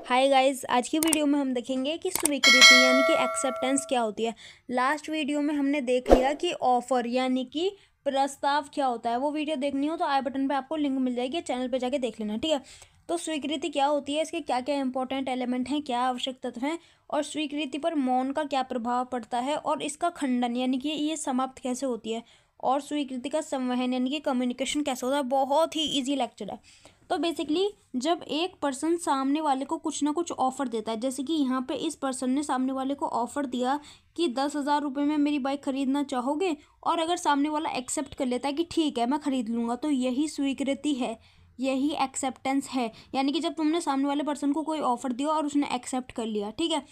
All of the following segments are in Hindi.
हाय गाइस, आज की वीडियो में हम देखेंगे कि स्वीकृति यानी कि एक्सेप्टेंस क्या होती है। लास्ट वीडियो में हमने देख लिया कि ऑफर यानी कि प्रस्ताव क्या होता है। वो वीडियो देखनी हो तो आई बटन पे आपको लिंक मिल जाएगी, चैनल पे जाके देख लेना, ठीक है। तो स्वीकृति क्या होती है, इसके क्या क्या इंपॉर्टेंट एलिमेंट हैं, क्या आवश्यक तत्व हैं और स्वीकृति पर मौन का क्या प्रभाव पड़ता है और इसका खंडन यानी कि ये समाप्त कैसे होती है और स्वीकृति का संवहन यानी कि कम्युनिकेशन कैसे होता है। बहुत ही ईजी लेक्चर है। तो बेसिकली जब एक पर्सन सामने वाले को कुछ ना कुछ ऑफर देता है, जैसे कि यहाँ पे इस पर्सन ने सामने वाले को ऑफर दिया कि 10,000 रुपये में मेरी बाइक खरीदना चाहोगे, और अगर सामने वाला एक्सेप्ट कर लेता है कि ठीक है मैं खरीद लूँगा, तो यही स्वीकृति है, यही एक्सेप्टेंस है। यानी कि जब तुमने सामने वाले पर्सन को कोई ऑफर दिया और उसने एक्सेप्ट कर लिया, ठीक है।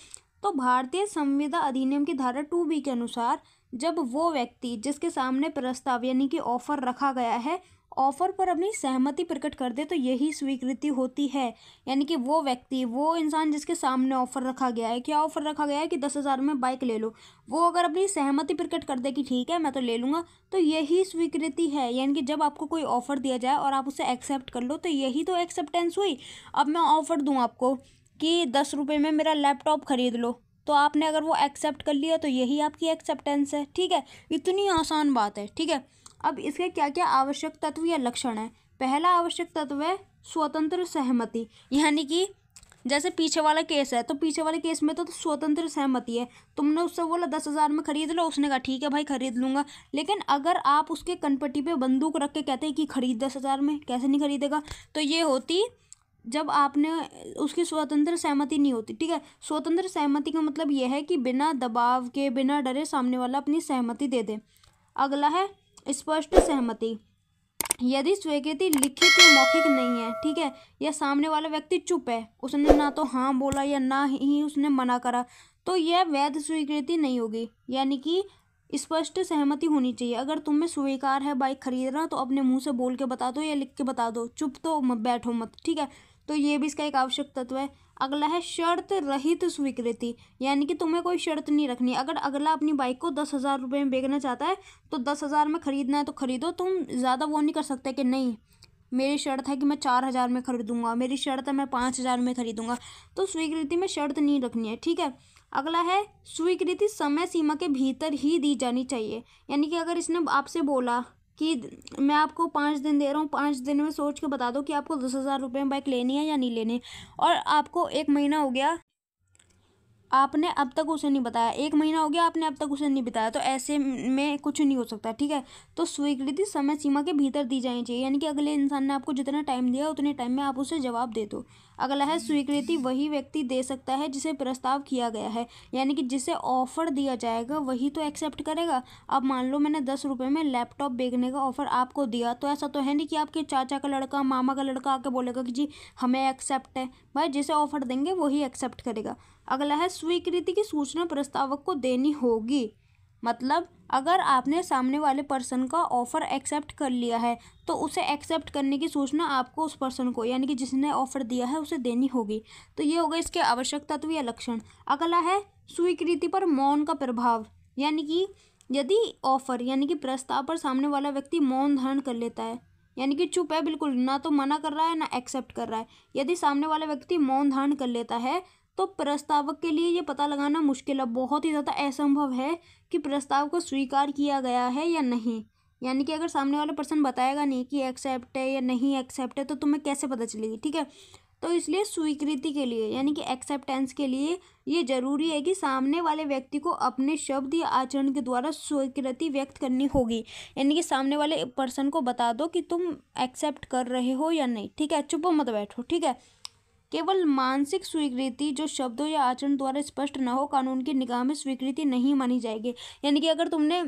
तो भारतीय संविदा अधिनियम की धारा 2B के अनुसार जब वो व्यक्ति जिसके सामने प्रस्ताव यानी कि ऑफर रखा गया है ऑफर पर अपनी सहमति प्रकट कर दे, तो यही स्वीकृति होती है। यानी कि वो व्यक्ति, वो इंसान जिसके सामने ऑफर रखा गया है, क्या ऑफर रखा गया है कि 10,000 में बाइक ले लो, वो अगर अपनी सहमति प्रकट कर दे कि ठीक है मैं तो ले लूँगा, तो यही स्वीकृति है। यानी कि जब आपको कोई ऑफर दिया जाए और आप उसे एक्सेप्ट कर लो, तो यही तो एक्सेप्टेंस हुई। अब मैं ऑफर दूँ आपको कि 10 रुपये में मेरा लैपटॉप खरीद लो, तो आपने अगर वो एक्सेप्ट कर लिया तो यही आपकी एक्सेप्टेंस है, ठीक है। इतनी आसान बात है, ठीक है। अब इसके क्या क्या आवश्यक तत्व या लक्षण है। पहला आवश्यक तत्व है स्वतंत्र सहमति, यानी कि जैसे पीछे वाला केस है, तो पीछे वाले केस में तो स्वतंत्र सहमति है। तुमने उससे बोला 10,000 में खरीद लो, उसने कहा ठीक है भाई खरीद लूँगा। लेकिन अगर आप उसके कनपट्टी पे बंदूक रख के कहते हैं कि खरीद 10,000 में, कैसे नहीं खरीदेगा, तो ये होती जब आपने उसकी स्वतंत्र सहमति नहीं होती, ठीक है। स्वतंत्र सहमति का मतलब यह है कि बिना दबाव के, बिना डरे सामने वाला अपनी सहमति दे दे। अगला है स्पष्ट सहमति। यदि स्वीकृति लिखित या मौखिक नहीं है, ठीक है, या सामने वाला व्यक्ति चुप है, उसने ना तो हाँ बोला या ना ही उसने मना करा, तो यह वैध स्वीकृति नहीं होगी। यानी कि स्पष्ट सहमति होनी चाहिए। अगर तुम्हें स्वीकार है बाइक खरीदना, तो अपने मुंह से बोल के बता दो या लिख के बता दो, चुप तो बैठो मत, ठीक है। तो ये भी इसका एक आवश्यक तत्व है। अगला है शर्त रहित स्वीकृति, यानी कि तुम्हें कोई शर्त नहीं रखनी। अगर अगला अपनी बाइक को 10,000 रुपये में बेचना चाहता है, तो 10,000 में खरीदना है तो खरीदो। तुम ज़्यादा वो नहीं कर सकते कि नहीं मेरी शर्त है कि मैं 4,000 में खरीदूंगा, मेरी शर्त है मैं 5,000 में खरीदूंगा। तो स्वीकृति में शर्त नहीं रखनी है, ठीक है। अगला है स्वीकृति समय सीमा के भीतर ही दी जानी चाहिए। यानी कि अगर इसने आपसे बोला कि मैं आपको 5 दिन दे रहा हूँ, 5 दिन में सोच के बता दो कि आपको 10,000 रुपये में बाइक लेनी है या नहीं लेनी, और आपको 1 महीना हो गया, आपने अब तक उसे नहीं बताया, 1 महीना हो गया आपने अब तक उसे नहीं बताया, तो ऐसे में कुछ नहीं हो सकता, ठीक है। तो स्वीकृति समय सीमा के भीतर दी जानी चाहिए। यानी कि अगले इंसान ने आपको जितना टाइम दिया उतने टाइम में आप उसे जवाब दे दो। अगला है स्वीकृति वही व्यक्ति दे सकता है जिसे प्रस्ताव किया गया है। यानी कि जिसे ऑफर दिया जाएगा वही तो एक्सेप्ट करेगा। अब मान लो मैंने 10 रुपये में लैपटॉप बेचने का ऑफर आपको दिया, तो ऐसा तो है नहीं कि आपके चाचा का लड़का, मामा का लड़का आके बोलेगा कि जी हमें एक्सेप्ट है। भाई जिसे ऑफर देंगे वही एक्सेप्ट करेगा। अगला है स्वीकृति की सूचना प्रस्तावक को देनी होगी। मतलब अगर आपने सामने वाले पर्सन का ऑफर एक्सेप्ट कर लिया है, तो उसे एक्सेप्ट करने की सूचना आपको उस पर्सन को, यानी कि जिसने ऑफर दिया है, उसे देनी होगी। तो ये हो गए इसके आवश्यक तत्व या लक्षण। अगला है स्वीकृति पर मौन का प्रभाव। यानी कि यदि ऑफर यानी कि प्रस्ताव पर सामने वाला व्यक्ति मौन धारण कर लेता है, यानी कि चुप है बिल्कुल, ना तो मना कर रहा है ना एक्सेप्ट कर रहा है, यदि सामने वाला व्यक्ति मौन धारण कर लेता है, तो प्रस्तावक के लिए ये पता लगाना मुश्किल है, बहुत ही ज़्यादा असंभव है कि प्रस्ताव को स्वीकार किया गया है या नहीं। यानी कि अगर सामने वाला पर्सन बताएगा नहीं कि एक्सेप्ट है या नहीं एक्सेप्ट है, तो तुम्हें कैसे पता चलेगी, ठीक है। तो इसलिए स्वीकृति के लिए यानी कि एक्सेप्टेंस के लिए ये जरूरी है कि सामने वाले व्यक्ति को अपने शब्द या आचरण के द्वारा स्वीकृति व्यक्त करनी होगी। यानी कि सामने वाले पर्सन को बता दो कि तुम एक्सेप्ट कर रहे हो या नहीं, ठीक है, चुप मत बैठो, ठीक है। केवल मानसिक स्वीकृति जो शब्दों या आचरण द्वारा स्पष्ट न हो, कानून की निगाह में स्वीकृति नहीं मानी जाएगी। यानी कि अगर तुमने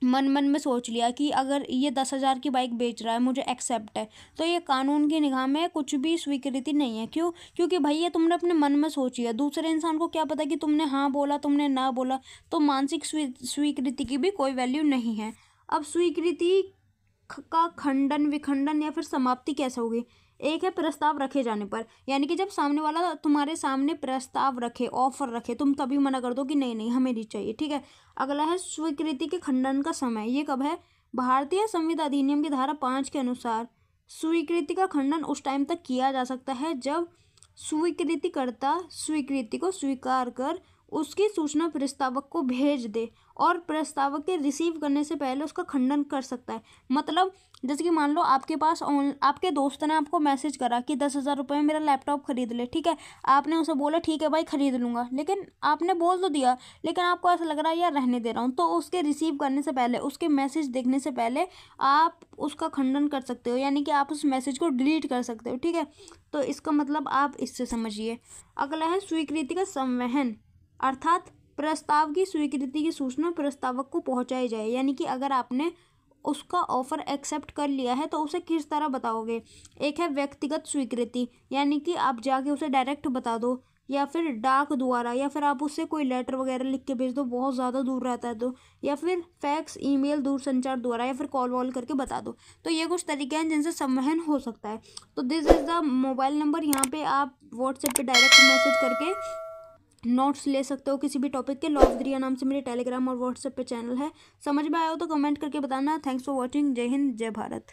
मन में सोच लिया कि अगर ये 10,000 की बाइक बेच रहा है, मुझे एक्सेप्ट है, तो ये कानून की निगाह में कुछ भी स्वीकृति नहीं है। क्यों? क्योंकि भाई ये तुमने अपने मन में सोची है, दूसरे इंसान को क्या पता कि तुमने हाँ बोला तुमने ना बोला। तो मानसिक स्वीकृति की भी कोई वैल्यू नहीं है। अब स्वीकृति का खंडन, विखंडन या फिर समाप्ति कैसे होगी। एक है प्रस्ताव रखे जाने पर, यानी कि जब सामने वाला तुम्हारे सामने प्रस्ताव रखे, ऑफर रखे, तुम तभी मना कर दो कि नहीं नहीं हमें नहीं चाहिए, ठीक है। अगला है स्वीकृति के खंडन का समय, ये कब है। भारतीय संविदा अधिनियम की धारा 5 के अनुसार स्वीकृति का खंडन उस टाइम तक किया जा सकता है जब स्वीकृतिकर्ता स्वीकृति को स्वीकार कर उसकी सूचना प्रस्तावक को भेज दे और प्रस्तावक के रिसीव करने से पहले उसका खंडन कर सकता है। मतलब जैसे कि मान लो आपके पास आपके दोस्त ने आपको मैसेज करा कि 10,000 रुपये में मेरा लैपटॉप खरीद ले, ठीक है। आपने उसे बोला ठीक है भाई खरीद लूँगा, लेकिन आपने बोल तो दिया, लेकिन आपको ऐसा लग रहा है यार रहने दे रहा हूँ, तो उसके रिसीव करने से पहले, उसके मैसेज देखने से पहले आप उसका खंडन कर सकते हो, यानी कि आप उस मैसेज को डिलीट कर सकते हो, ठीक है। तो इसका मतलब आप इससे समझिए। अगला है स्वीकृति का संवहन, अर्थात प्रस्ताव की स्वीकृति की सूचना प्रस्तावक को पहुंचाई जाए। यानी कि अगर आपने उसका ऑफर एक्सेप्ट कर लिया है तो उसे किस तरह बताओगे। एक है व्यक्तिगत स्वीकृति, यानी कि आप जाके उसे डायरेक्ट बता दो, या फिर डाक द्वारा, या फिर आप उससे कोई लेटर वगैरह लिख के भेज दो, बहुत ज़्यादा दूर रहता है तो, या फिर फैक्स, ईमेल, दूरसंचार द्वारा, या फिर कॉल वॉल करके बता दो। तो ये कुछ तरीके हैं जिनसे संवहन हो सकता है। तो this is the mobile number, यहाँ पे आप व्हाट्सएप पे डायरेक्ट मैसेज करके नोट्स ले सकते हो किसी भी टॉपिक के। लॉ ऑफ रिया नाम से मेरे टेलीग्राम और व्हाट्सएप पे चैनल है। समझ में आया हो तो कमेंट करके बताना। Thanks for watching. जय हिंद, जय भारत।